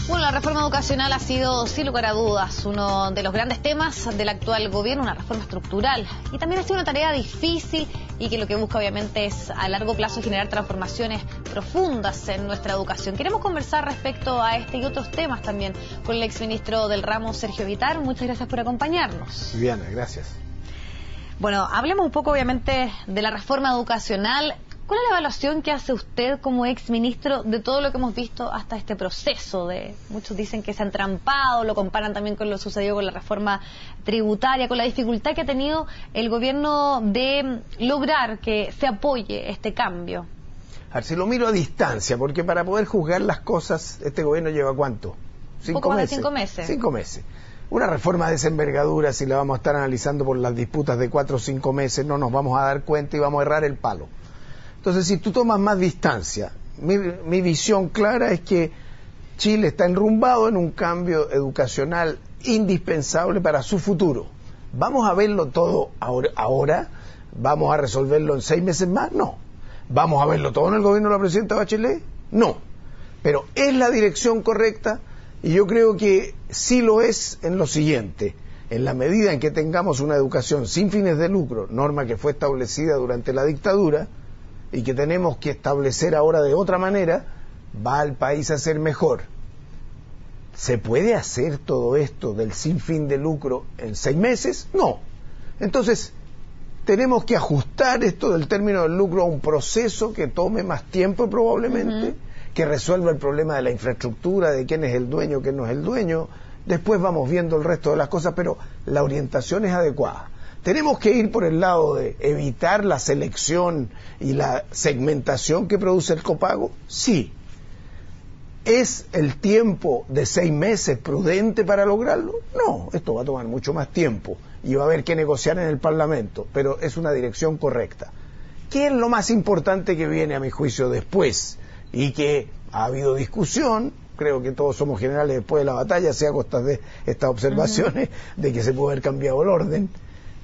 Bueno, la reforma educacional ha sido, sin lugar a dudas, uno de los grandes temas del actual gobierno, una reforma estructural. Y también ha sido una tarea difícil y que lo que busca obviamente es a largo plazo generar transformaciones profundas en nuestra educación. Queremos conversar respecto a este y otros temas también con el exministro del ramo, Sergio Vitar. Muchas gracias por acompañarnos. Viviana, gracias. Bueno, hablemos un poco obviamente de la reforma educacional. ¿Cuál es la evaluación que hace usted como exministro de todo lo que hemos visto hasta este proceso? Muchos dicen que se han trampado, lo comparan también con lo sucedido con la reforma tributaria, con la dificultad que ha tenido el gobierno de lograr que se apoye este cambio. A ver, si lo miro a distancia, porque para poder juzgar las cosas, este gobierno lleva ¿cuánto? Poco más de 5 meses. 5 meses. Una reforma de esa envergadura, si la vamos a estar analizando por las disputas de 4 o 5 meses, no nos vamos a dar cuenta y vamos a errar el palo. Entonces, si tú tomas más distancia, mi visión clara es que Chile está enrumbado en un cambio educacional indispensable para su futuro. ¿Vamos a verlo todo ahora? ¿Vamos a resolverlo en 6 meses más? No. ¿Vamos a verlo todo en el gobierno de la presidenta Bachelet? No. Pero es la dirección correcta y yo creo que sí lo es en lo siguiente. En la medida en que tengamos una educación sin fines de lucro, norma que fue establecida durante la dictadura, y que tenemos que establecer ahora de otra manera, va al país a ser mejor. ¿Se puede hacer todo esto del sin fin de lucro en 6 meses? No. Entonces, tenemos que ajustar esto del término del lucro a un proceso que tome más tiempo probablemente, que resuelva el problema de la infraestructura, de quién es el dueño, quién no es el dueño. Después vamos viendo el resto de las cosas, pero la orientación es adecuada. ¿Tenemos que ir por el lado de evitar la selección y la segmentación que produce el copago? Sí. ¿Es el tiempo de 6 meses prudente para lograrlo? No, esto va a tomar mucho más tiempo y va a haber que negociar en el Parlamento, pero es una dirección correcta. ¿Qué es lo más importante que viene a mi juicio después? Y que ha habido discusión, creo que todos somos generales después de la batalla, sea a costa de estas observaciones de que se puede haber cambiado el orden.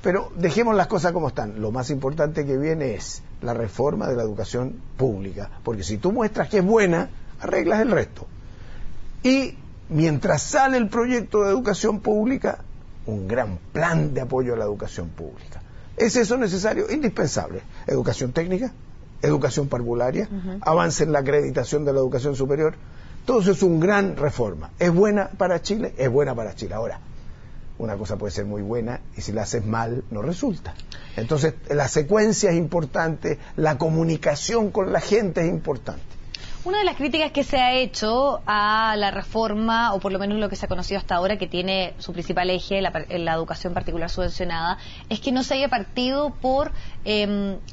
Pero dejemos las cosas como están. Lo más importante que viene es la reforma de la educación pública. Porque si tú muestras que es buena, arreglas el resto. Y mientras sale el proyecto de educación pública, un gran plan de apoyo a la educación pública. ¿Es eso necesario? Indispensable. Educación técnica, educación parvularia, avance en la acreditación de la educación superior. Todo eso es una gran reforma. ¿Es buena para Chile? Es buena para Chile. Ahora, una cosa puede ser muy buena y si la haces mal no resulta. Entonces la secuencia es importante, la comunicación con la gente es importante. Una de las críticas que se ha hecho a la reforma, o por lo menos lo que se ha conocido hasta ahora, que tiene su principal eje la educación particular subvencionada, es que no se haya partido por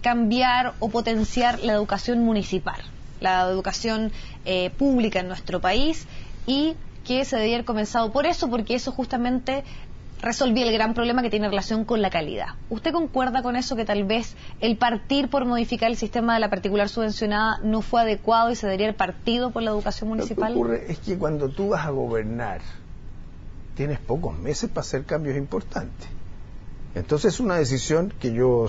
cambiar o potenciar la educación municipal, la educación pública en nuestro país, y que se debiera haber comenzado por eso, porque eso justamente resolvía el gran problema que tiene relación con la calidad. ¿Usted concuerda con eso, que tal vez el partir por modificar el sistema de la particular subvencionada no fue adecuado y se debería haber partido por la educación municipal? Lo que ocurre es que cuando tú vas a gobernar tienes pocos meses para hacer cambios importantes. Entonces es una decisión que yo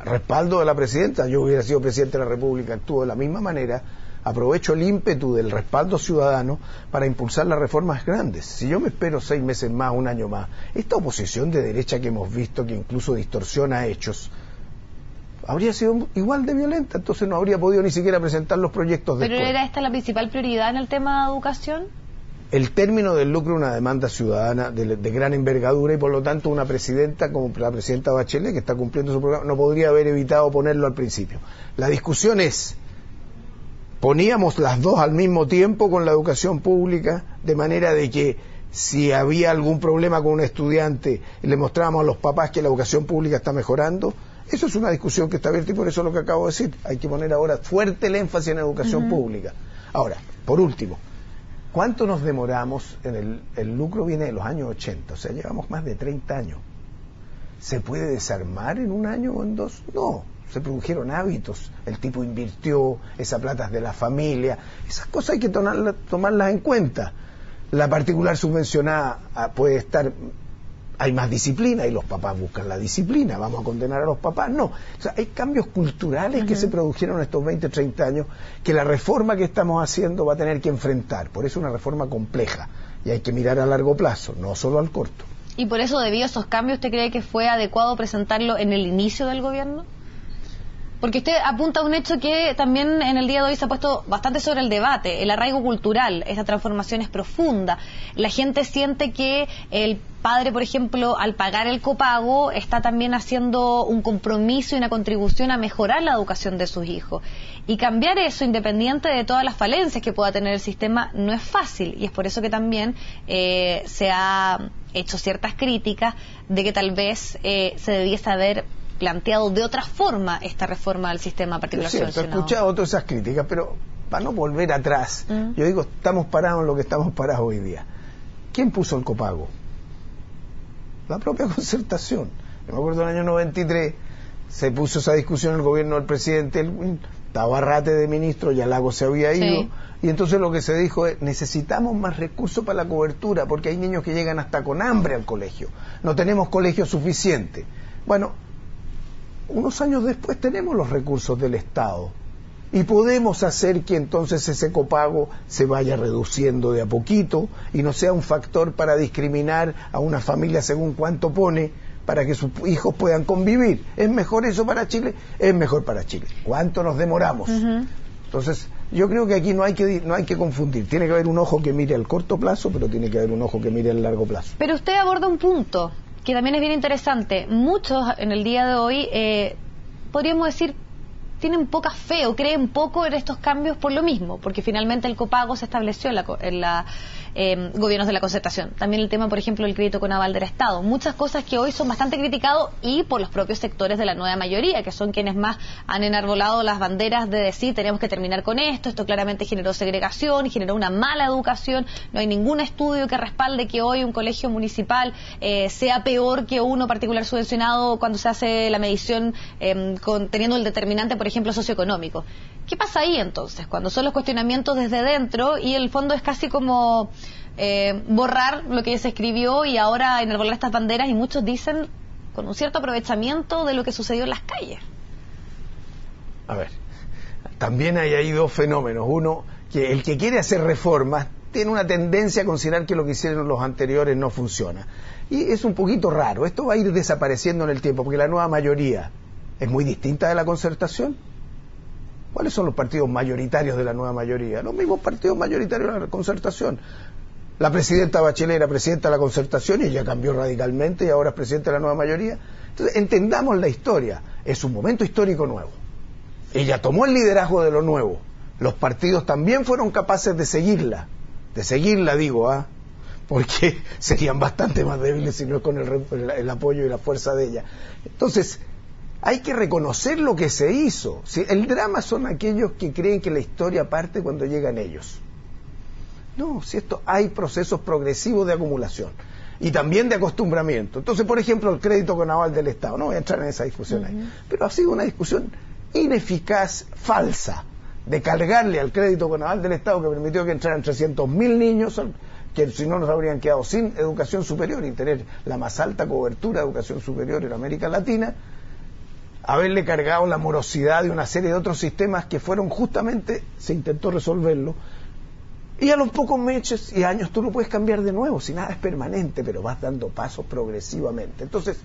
respaldo de la presidenta. Yo hubiera sido presidente de la República, actúo de la misma manera. Aprovecho el ímpetu del respaldo ciudadano para impulsar las reformas grandes. Si yo me espero 6 meses más, 1 año más, esta oposición de derecha que hemos visto, que incluso distorsiona hechos, habría sido igual de violenta, entonces no habría podido ni siquiera presentar los proyectos después. ¿Pero era esta la principal prioridad en el tema de educación? El término del lucro es una demanda ciudadana de gran envergadura y por lo tanto una presidenta como la presidenta Bachelet, que está cumpliendo su programa, no podría haber evitado ponerlo al principio. La discusión es: poníamos las dos al mismo tiempo con la educación pública, de manera de que si había algún problema con un estudiante le mostrábamos a los papás que la educación pública está mejorando. Eso es una discusión que está abierta y por eso es lo que acabo de decir. Hay que poner ahora fuerte el énfasis en la educación pública. Ahora, por último, ¿cuánto nos demoramos en el lucro? Viene de los años 80, o sea, llevamos más de 30 años. ¿Se puede desarmar en 1 año o en 2? No. Se produjeron hábitos, el tipo invirtió, esa plata es de la familia, esas cosas hay que tomarlas en cuenta. La particular subvencionada puede estar hay más disciplina y los papás buscan la disciplina, vamos a condenar a los papás, no. O sea, hay cambios culturales que se produjeron en estos 20, 30 años que la reforma que estamos haciendo va a tener que enfrentar. Por eso es una reforma compleja y hay que mirar a largo plazo, no solo al corto. ¿Y por eso, debido a esos cambios, usted cree que fue adecuado presentarlo en el inicio del gobierno? Porque usted apunta a un hecho que también en el día de hoy se ha puesto bastante sobre el debate, el arraigo cultural. Esta transformación es profunda. La gente siente que el padre, por ejemplo, al pagar el copago, está también haciendo un compromiso y una contribución a mejorar la educación de sus hijos. Y cambiar eso, independiente de todas las falencias que pueda tener el sistema, no es fácil. Y es por eso que también se ha hecho ciertas críticas de que tal vez se debiese haber planteado de otra forma esta reforma del sistema particular subvencionado. He escuchado todas esas críticas, pero para no volver atrás, yo digo, estamos parados en lo que estamos parados hoy día. ¿Quién puso el copago? La propia Concertación. Yo me acuerdo en el año 93 se puso esa discusión en el gobierno del presidente Elwin, estaba Rate de ministro, ya Lago se había ido, y entonces lo que se dijo es, necesitamos más recursos para la cobertura, porque hay niños que llegan hasta con hambre al colegio, no tenemos colegio suficiente. Bueno, unos años después tenemos los recursos del Estado y podemos hacer que entonces ese copago se vaya reduciendo de a poquito y no sea un factor para discriminar a una familia según cuánto pone para que sus hijos puedan convivir. ¿Es mejor eso para Chile? Es mejor para Chile. ¿Cuánto nos demoramos? Entonces, yo creo que aquí no hay que confundir. Tiene que haber un ojo que mire al corto plazo, pero tiene que haber un ojo que mire al largo plazo. Pero usted aborda un punto que también es bien interesante. Muchos en el día de hoy, podríamos decir, tienen poca fe o creen poco en estos cambios por lo mismo, porque finalmente el copago se estableció en la gobiernos de la Concertación. También el tema, por ejemplo, del crédito con aval del Estado. Muchas cosas que hoy son bastante criticados y por los propios sectores de la nueva mayoría, que son quienes más han enarbolado las banderas de decir tenemos que terminar con esto claramente generó segregación, generó una mala educación, no hay ningún estudio que respalde que hoy un colegio municipal sea peor que uno particular subvencionado cuando se hace la medición teniendo el determinante, por ejemplo, socioeconómico. ¿Qué pasa ahí entonces? Cuando son los cuestionamientos desde dentro y el fondo es casi como borrar lo que se escribió y ahora enarbolar estas banderas, y muchos dicen con un cierto aprovechamiento de lo que sucedió en las calles. A ver, también hay ahí dos fenómenos. Uno, que el que quiere hacer reformas tiene una tendencia a considerar que lo que hicieron los anteriores no funciona. Y es un poquito raro. Esto va a ir desapareciendo en el tiempo, porque la nueva mayoría es muy distinta de la Concertación. ¿Cuáles son los partidos mayoritarios de la nueva mayoría? Los mismos partidos mayoritarios de la Concertación. La presidenta Bachelet era presidenta de la Concertación y ella cambió radicalmente y ahora es presidenta de la nueva mayoría. Entonces, entendamos la historia. Es un momento histórico nuevo. Ella tomó el liderazgo de lo nuevo. Los partidos también fueron capaces de seguirla. Porque serían bastante más débiles si no es con el apoyo y la fuerza de ella. Entonces, hay que reconocer lo que se hizo. El drama son aquellos que creen que la historia parte cuando llegan ellos. No, hay procesos progresivos de acumulación y también de acostumbramiento. Entonces, por ejemplo, el crédito con aval del Estado, no voy a entrar en esa discusión ahí, pero ha sido una discusión ineficaz, falsa, de cargarle al crédito con aval del Estado, que permitió que entraran 300.000 niños, que si no nos habrían quedado sin educación superior y tener la más alta cobertura de educación superior en América Latina, haberle cargado la morosidad de una serie de otros sistemas que fueron justamente, se intentó resolverlo, y a los pocos meses y años tú lo puedes cambiar de nuevo, si nada es permanente, pero vas dando pasos progresivamente. Entonces,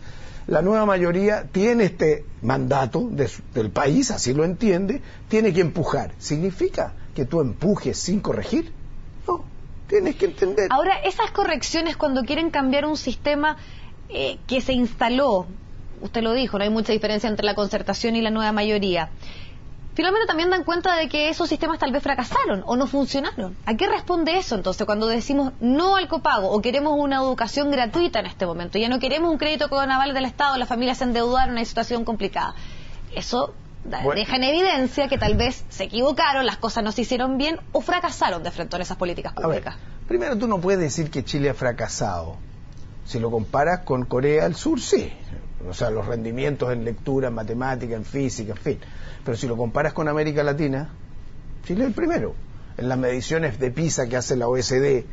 la nueva mayoría tiene este mandato del país, así lo entiende, tiene que empujar. ¿Significa que tú empujes sin corregir? No, tienes que entender. Ahora, esas correcciones cuando quieren cambiar un sistema que se instaló, usted lo dijo, no hay mucha diferencia entre la Concertación y la nueva mayoría. Finalmente también dan cuenta de que esos sistemas tal vez fracasaron o no funcionaron. ¿A qué responde eso entonces cuando decimos no al copago o queremos una educación gratuita en este momento? Ya no queremos un crédito con aval del Estado, las familias se endeudaron, hay situación complicada. Eso deja en evidencia que tal vez se equivocaron, las cosas no se hicieron bien o fracasaron de frente a esas políticas públicas. A ver, primero tú no puedes decir que Chile ha fracasado. Si lo comparas con Corea del Sur, sí. O sea, los rendimientos en lectura, en matemática, en física, en fin. Pero si lo comparas con América Latina, Chile es el primero. En las mediciones de PISA que hace la OECD,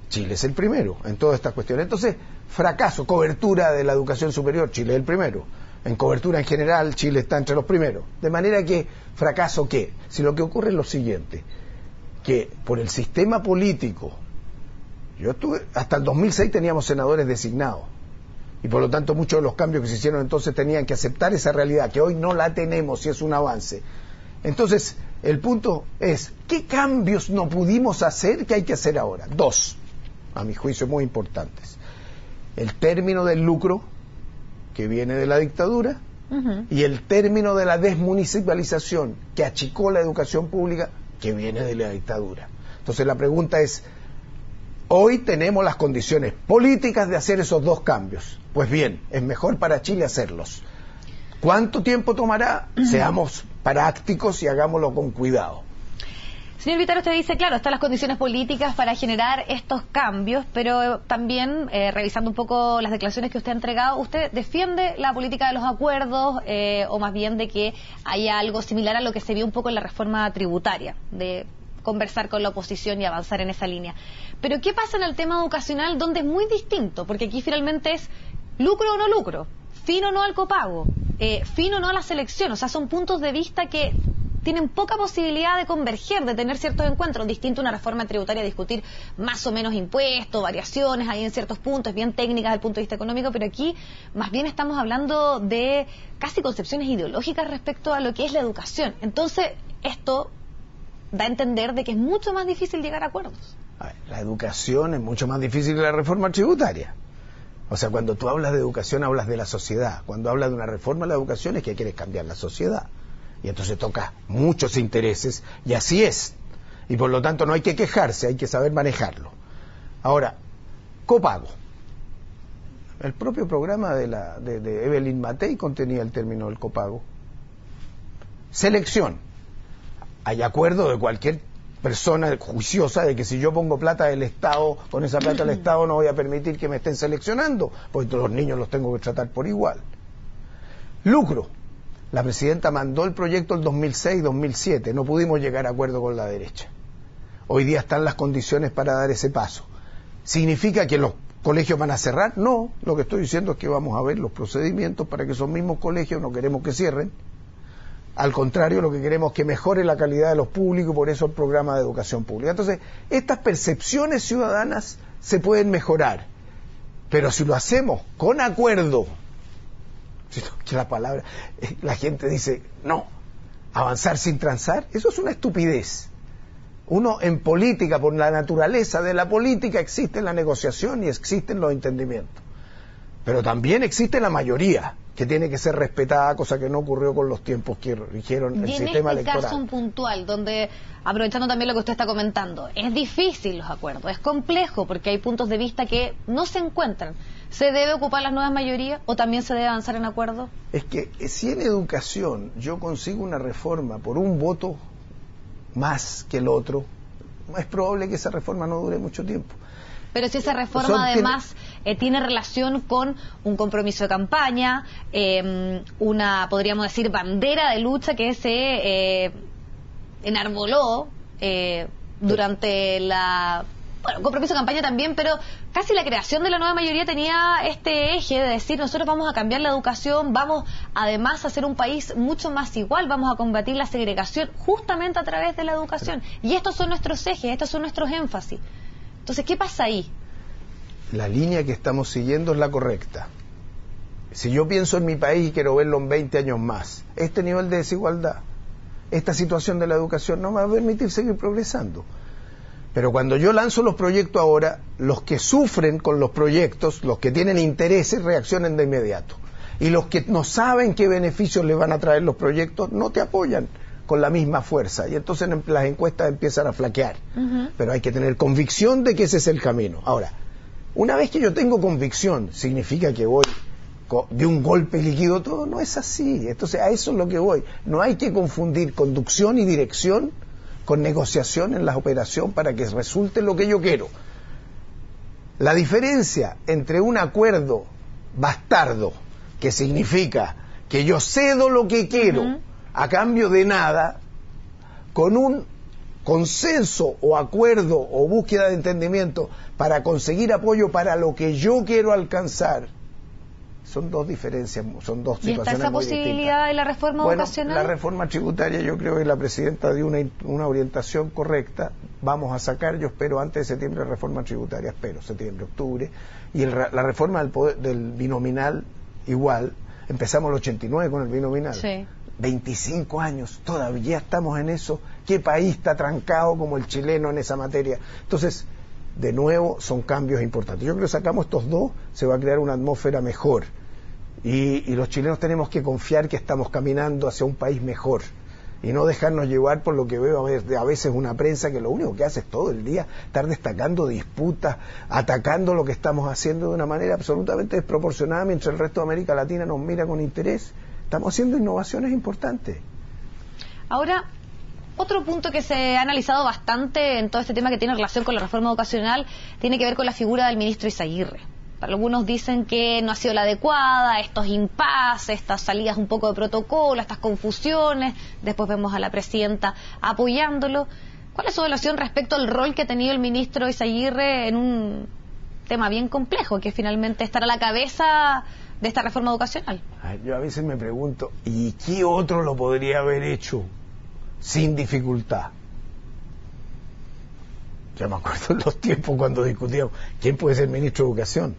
Chile es el primero en todas estas cuestiones. Entonces, fracaso, cobertura de la educación superior, Chile es el primero. En cobertura en general, Chile está entre los primeros. De manera que, fracaso, ¿qué? Si lo que ocurre es lo siguiente, que por el sistema político, hasta el 2006 teníamos senadores designados, y por lo tanto muchos de los cambios que se hicieron entonces tenían que aceptar esa realidad, que hoy no la tenemos y es un avance. Entonces, el punto es, ¿qué cambios no pudimos hacer que hay que hacer ahora? Dos, a mi juicio, muy importantes. El término del lucro, que viene de la dictadura, y el término de la desmunicipalización, que achicó la educación pública, que viene de la dictadura. Entonces la pregunta es, hoy tenemos las condiciones políticas de hacer esos dos cambios. Pues bien, es mejor para Chile hacerlos. ¿Cuánto tiempo tomará? Seamos prácticos y hagámoslo con cuidado. Señor Vitaro, usted dice, claro, están las condiciones políticas para generar estos cambios, pero también, revisando un poco las declaraciones que usted ha entregado, ¿usted defiende la política de los acuerdos o más bien de que haya algo similar a lo que se vio un poco en la reforma tributaria, de conversar con la oposición y avanzar en esa línea? Pero ¿qué pasa en el tema educacional, donde es muy distinto? Porque aquí finalmente es lucro o no lucro, fin o no al copago, fin o no a la selección. O sea, son puntos de vista que tienen poca posibilidad de converger, de tener ciertos encuentros. Distinto a una reforma tributaria, discutir más o menos impuestos, variaciones ahí en ciertos puntos, bien técnicas desde el punto de vista económico, pero aquí más bien estamos hablando de casi concepciones ideológicas respecto a lo que es la educación. Entonces, esto da a entender de que es mucho más difícil llegar a acuerdos. La educación es mucho más difícil que la reforma tributaria. O sea, cuando tú hablas de educación, hablas de la sociedad. Cuando hablas de una reforma de la educación es que quieres cambiar la sociedad. Y entonces toca muchos intereses, y así es. Y por lo tanto no hay que quejarse, hay que saber manejarlo. Ahora, copago. El propio programa de Evelyn Matei contenía el término del copago. Selección. Hay acuerdo de cualquier persona juiciosa de que si yo pongo plata del Estado, con esa plata del Estado no voy a permitir que me estén seleccionando, porque todos los niños los tengo que tratar por igual. Lucro. La presidenta mandó el proyecto el 2006-2007, no pudimos llegar a acuerdo con la derecha. Hoy día están las condiciones para dar ese paso. ¿Significa que los colegios van a cerrar? No, lo que estoy diciendo es que vamos a ver los procedimientos para que esos mismos colegios, no queremos que cierren. Al contrario, lo que queremos es que mejore la calidad de los públicos, y por eso el programa de educación pública. Entonces, estas percepciones ciudadanas se pueden mejorar, pero si lo hacemos con acuerdo, que la gente dice, no, avanzar sin transar, eso es una estupidez. Uno en política, por la naturaleza de la política, existe la negociación y existen los entendimientos. Pero también existe la mayoría, que tiene que ser respetada, cosa que no ocurrió con los tiempos que rigieron el sistema electoral. Y en este caso un puntual, donde, aprovechando también lo que usted está comentando, es difícil los acuerdos, es complejo, porque hay puntos de vista que no se encuentran. ¿Se debe ocupar las nuevas mayorías o también se debe avanzar en acuerdos? Es que si en educación yo consigo una reforma por un voto más que el otro, es probable que esa reforma no dure mucho tiempo. Pero si esa reforma además tiene relación con un compromiso de campaña, una, podríamos decir, bandera de lucha que se enarboló durante la... Bueno, compromiso de campaña también, pero casi la creación de la nueva mayoría tenía este eje de decir, nosotros vamos a cambiar la educación, vamos además a hacer un país mucho más igual, vamos a combatir la segregación justamente a través de la educación. Y estos son nuestros ejes, estos son nuestros énfasis. Entonces, ¿qué pasa ahí? La línea que estamos siguiendo es la correcta. Si yo pienso en mi país y quiero verlo en 20 años más, este nivel de desigualdad, esta situación de la educación no me va a permitir seguir progresando. Pero cuando yo lanzo los proyectos ahora, los que sufren con los proyectos, los que tienen intereses, reaccionan de inmediato. Y los que no saben qué beneficios les van a traer los proyectos, no te apoyan con la misma fuerza. Y entonces las encuestas empiezan a flaquear. Pero hay que tener convicción de que ese es el camino. Ahora, una vez que yo tengo convicción, ¿significa que voy de un golpe liquido todo? No es así. Entonces a eso es lo que voy. No hay que confundir conducción y dirección con negociación en la operación para que resulte lo que yo quiero. La diferencia entre un acuerdo bastardo, que significa que yo cedo lo que quiero a cambio de nada, con un consenso o acuerdo o búsqueda de entendimiento para conseguir apoyo para lo que yo quiero alcanzar, son dos diferencias, son dos situaciones muy distintas. ¿Y está esa posibilidad de la reforma educacional? La reforma tributaria, yo creo que la presidenta dio una orientación correcta. Vamos a sacar, yo espero antes de septiembre, la reforma tributaria, espero, septiembre, octubre, y la reforma del binominal igual. Empezamos el 89 con el binominal. Sí. 25 años, todavía estamos en eso. ¿Qué país está trancado como el chileno en esa materia? Entonces, de nuevo, son cambios importantes. Yo creo que sacamos estos dos, se va a crear una atmósfera mejor. Y los chilenos tenemos que confiar que estamos caminando hacia un país mejor. Y no dejarnos llevar por lo que veo a veces una prensa que lo único que hace es todo el día estar destacando disputas, atacando lo que estamos haciendo de una manera absolutamente desproporcionada, mientras el resto de América Latina nos mira con interés. Estamos haciendo innovaciones importantes. Ahora, otro punto que se ha analizado bastante en todo este tema que tiene relación con la reforma educacional tiene que ver con la figura del ministro Izaguirre. Algunos dicen que no ha sido la adecuada, estos impases, estas salidas un poco de protocolo, estas confusiones. Después vemos a la presidenta apoyándolo. ¿Cuál es su evaluación respecto al rol que ha tenido el ministro Izaguirre en un tema bien complejo, que finalmente estar a la cabeza de esta reforma educacional? Yo a veces me pregunto, ¿y qué otro lo podría haber hecho sin dificultad? Ya me acuerdo en los tiempos cuando discutíamos quién puede ser ministro de Educación,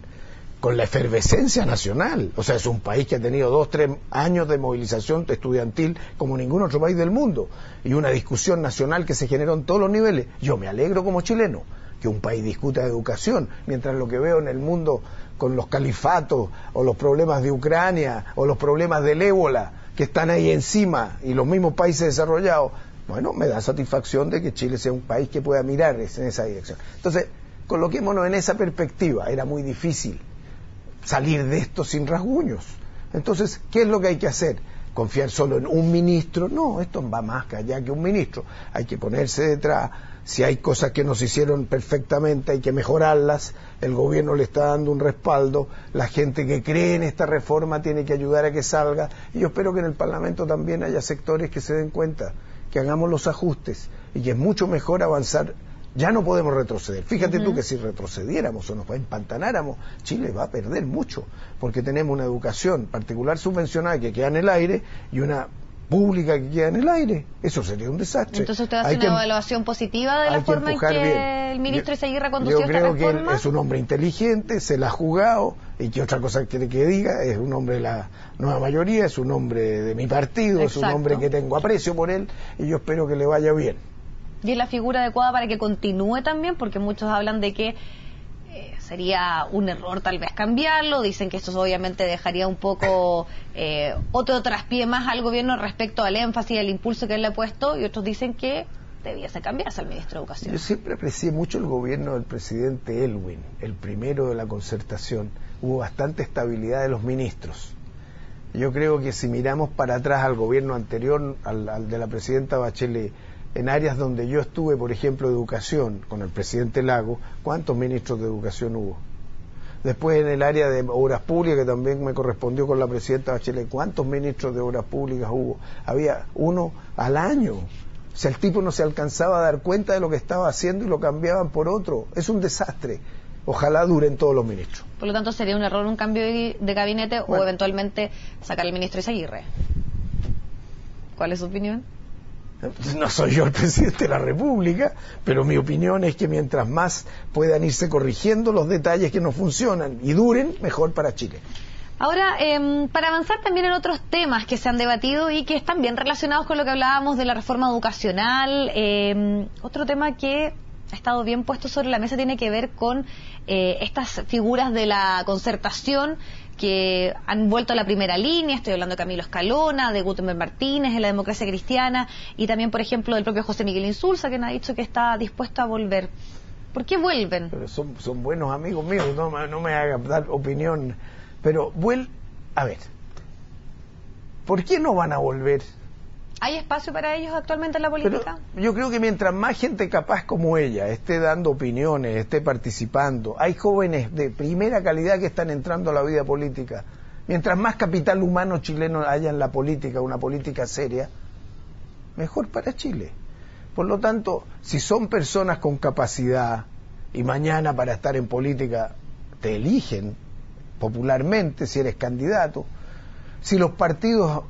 con la efervescencia nacional. O sea, es un país que ha tenido 2-3 años de movilización estudiantil como ningún otro país del mundo, y una discusión nacional que se generó en todos los niveles. Yo me alegro como chileno que un país discuta de educación, mientras lo que veo en el mundo con los califatos, o los problemas de Ucrania, o los problemas del ébola, que están ahí encima, y los mismos países desarrollados, bueno, me da satisfacción de que Chile sea un país que pueda mirar en esa dirección. Entonces, coloquémonos en esa perspectiva. Era muy difícil salir de esto sin rasguños. Entonces, ¿qué es lo que hay que hacer? ¿Confiar solo en un ministro? No, esto va más allá que un ministro. Hay que ponerse detrás. Si hay cosas que no se hicieron perfectamente, hay que mejorarlas. El gobierno le está dando un respaldo. La gente que cree en esta reforma tiene que ayudar a que salga. Y yo espero que en el Parlamento también haya sectores que se den cuenta, que hagamos los ajustes, y que es mucho mejor avanzar. Ya no podemos retroceder. Fíjate tú que si retrocediéramos o nos empantanáramos, Chile va a perder mucho, porque tenemos una educación particular subvencionada que queda en el aire y una pública que queda en el aire. Eso sería un desastre. Entonces usted hace una evaluación positiva de la forma en que el ministro Izaguirre condució esta reforma. Yo creo que él es un hombre inteligente, se la ha jugado, y que otra cosa quiere que diga, es un hombre de la nueva mayoría, es un hombre de mi partido, exacto, es un hombre que tengo aprecio por él, y yo espero que le vaya bien. ¿Y es la figura adecuada para que continúe también? Porque muchos hablan de que sería un error tal vez cambiarlo, dicen que esto obviamente dejaría un poco otro traspié más al gobierno respecto al énfasis y al impulso que él le ha puesto, y otros dicen que debiese cambiarse al ministro de Educación. Yo siempre aprecié mucho el gobierno del presidente Elwin, el primero de la concertación. Hubo bastante estabilidad de los ministros. Yo creo que si miramos para atrás al gobierno anterior, al de la presidenta Bachelet, en áreas donde yo estuve, por ejemplo, educación, con el presidente Lago, ¿cuántos ministros de educación hubo? Después en el área de obras públicas, que también me correspondió con la presidenta Bachelet, ¿cuántos ministros de obras públicas hubo? Había uno al año. O sea, el tipo no se alcanzaba a dar cuenta de lo que estaba haciendo y lo cambiaban por otro. Es un desastre. Ojalá duren todos los ministros. Por lo tanto, sería un error un cambio de gabinete, bueno, o eventualmente sacar al ministro Izaguirre. ¿Cuál es su opinión? No soy yo el presidente de la República, pero mi opinión es que mientras más puedan irse corrigiendo los detalles que no funcionan y duren, mejor para Chile. Ahora, para avanzar también en otros temas que se han debatido y que están bien relacionados con lo que hablábamos de la reforma educacional, otro tema que ha estado bien puesto sobre la mesa tiene que ver con estas figuras de la concertación que han vuelto a la primera línea. Estoy hablando de Camilo Escalona, de Gutenberg Martínez, de la Democracia Cristiana, y también, por ejemplo, del propio José Miguel Insulza, quien ha dicho que está dispuesto a volver. ¿Por qué vuelven? Pero son buenos amigos míos, no me hagan dar opinión. Pero a ver, ¿por qué no van a volver? ¿Hay espacio para ellos actualmente en la política? Pero yo creo que mientras más gente capaz como ella esté dando opiniones, esté participando, hay jóvenes de primera calidad que están entrando a la vida política. Mientras más capital humano chileno haya en la política, una política seria, mejor para Chile. Por lo tanto, si son personas con capacidad y mañana para estar en política te eligen popularmente si eres candidato, si los partidos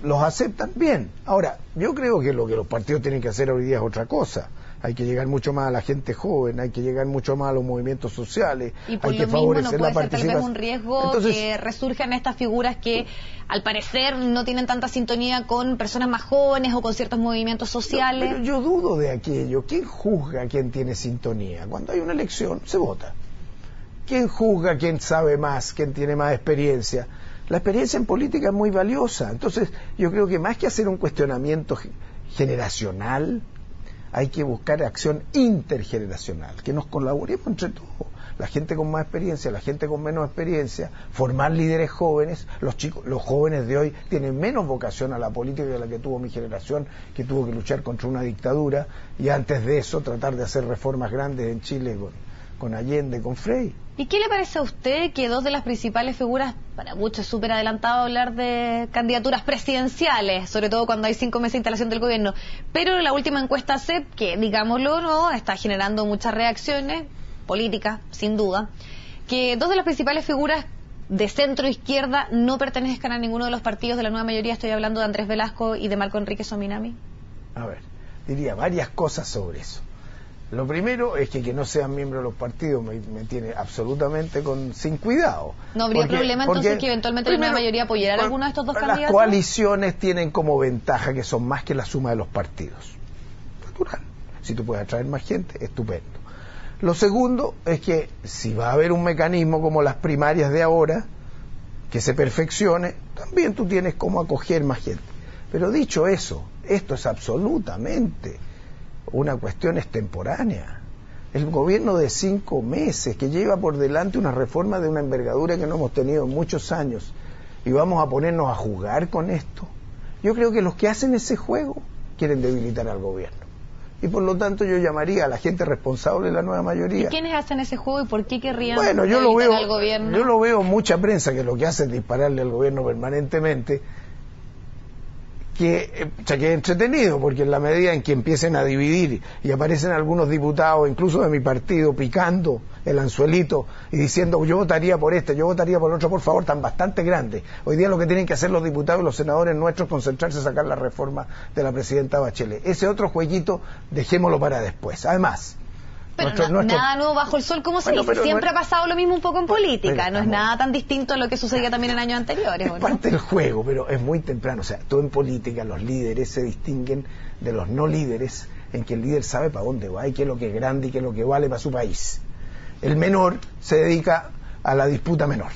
los aceptan, bien. Ahora, yo creo que lo que los partidos tienen que hacer hoy día es otra cosa. Hay que llegar mucho más a la gente joven, hay que llegar mucho más a los movimientos sociales, y por hay que lo mismo favorecer no la puede ser tal participación. vez un riesgo. Entonces, que resurjan estas figuras que al parecer no tienen tanta sintonía con personas más jóvenes o con ciertos movimientos sociales. Pero yo dudo de aquello. ¿Quién juzga a quién tiene sintonía? Cuando hay una elección se vota. ¿Quién juzga a quién sabe más, quién tiene más experiencia? La experiencia en política es muy valiosa. Entonces yo creo que más que hacer un cuestionamiento generacional, hay que buscar acción intergeneracional, que nos colaboremos entre todos, la gente con más experiencia, la gente con menos experiencia, formar líderes jóvenes. Los jóvenes de hoy tienen menos vocación a la política que la que tuvo mi generación, que tuvo que luchar contra una dictadura, y antes de eso tratar de hacer reformas grandes en Chile con Allende, con Frei. ¿Y qué le parece a usted que dos de las principales figuras, para muchos es súper adelantado hablar de candidaturas presidenciales, sobre todo cuando hay 5 meses de instalación del gobierno, pero la última encuesta CEP, que digámoslo no, está generando muchas reacciones políticas, sin duda, que dos de las principales figuras de centro izquierda no pertenezcan a ninguno de los partidos de la nueva mayoría? Estoy hablando de Andrés Velasco y de Marco Enrique Sominami. A ver, diría varias cosas sobre eso. Lo primero es que no sean miembros de los partidos me tiene absolutamente sin cuidado. ¿No habría problema entonces que eventualmente la nueva mayoría apoyara a alguno de estos dos candidatos? Las coaliciones tienen como ventaja que son más que la suma de los partidos. Natural. Si tú puedes atraer más gente, estupendo. Lo segundo es que si va a haber un mecanismo como las primarias de ahora, que se perfeccione, también tú tienes cómo acoger más gente. Pero dicho eso, esto es absolutamente una cuestión extemporánea. El gobierno de 5 meses que lleva por delante una reforma de una envergadura que no hemos tenido en muchos años, y vamos a ponernos a jugar con esto. Yo creo que los que hacen ese juego quieren debilitar al gobierno, y por lo tanto yo llamaría a la gente responsable de la nueva mayoría. ¿Y quiénes hacen ese juego y por qué querrían al gobierno? Yo lo veo mucha prensa que lo que hace es dispararle al gobierno permanentemente, que es entretenido, porque en la medida en que empiecen a dividir y aparecen algunos diputados, incluso de mi partido, picando el anzuelito y diciendo yo votaría por este, yo votaría por el otro, por favor, están bastante grandes. Hoy día lo que tienen que hacer los diputados y los senadores nuestros es concentrarse en sacar la reforma de la presidenta Bachelet. Ese otro jueguito dejémoslo para después. Además, pero nada nuevo bajo el sol, como se dice. Siempre ha pasado lo mismo un poco en política. No es nada tan distinto a lo que sucedía también en años anteriores. Es parte del juego, pero es muy temprano. O sea, todo en política, los líderes se distinguen de los no líderes, en que el líder sabe para dónde va y qué es lo que es grande y qué es lo que vale para su país. El menor se dedica a la disputa menor.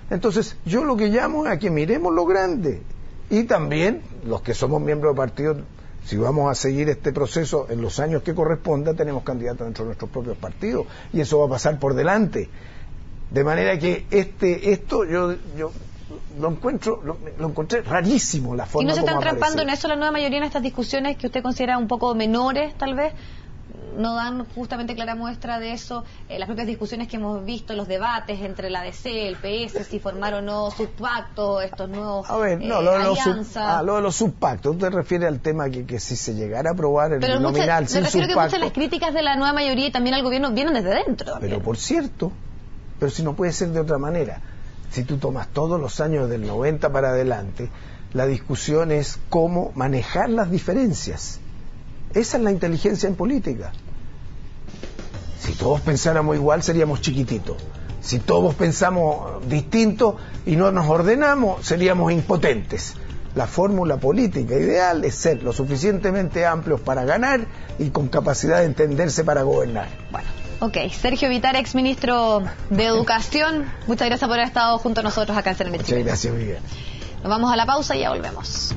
Entonces, yo lo que llamo es a que miremos lo grande. Y también, los que somos miembros de partidos, si vamos a seguir este proceso en los años que corresponda, tenemos candidatos dentro de nuestros propios partidos, y eso va a pasar por delante. De manera que esto yo lo encontré rarísimo, la forma. ¿Y no se están como trampando en eso la nueva mayoría en estas discusiones que usted considera un poco menores, tal vez? No dan justamente clara muestra de eso las propias discusiones que hemos visto, los debates entre la DC, el PS, si formar o no subpactos, estos nuevos alianzas. Lo de los subpactos, ¿usted refiere al tema que si se llegara a aprobar el pero nominal sin subpacto? Me refiero que muchas de las críticas de la nueva mayoría y también al gobierno vienen desde dentro. Pero por cierto, pero si no puede ser de otra manera. Si tú tomas todos los años del 90 para adelante, la discusión es cómo manejar las diferencias. Esa es la inteligencia en política. Si todos pensáramos igual, seríamos chiquititos. Si todos pensamos distinto y no nos ordenamos, seríamos impotentes. La fórmula política ideal es ser lo suficientemente amplios para ganar y con capacidad de entenderse para gobernar. Bueno, ok. Sergio Vitara, exministro de Educación, muchas gracias por haber estado junto a nosotros acá en Cenit. Muchas gracias, Viviana. Nos vamos a la pausa y ya volvemos.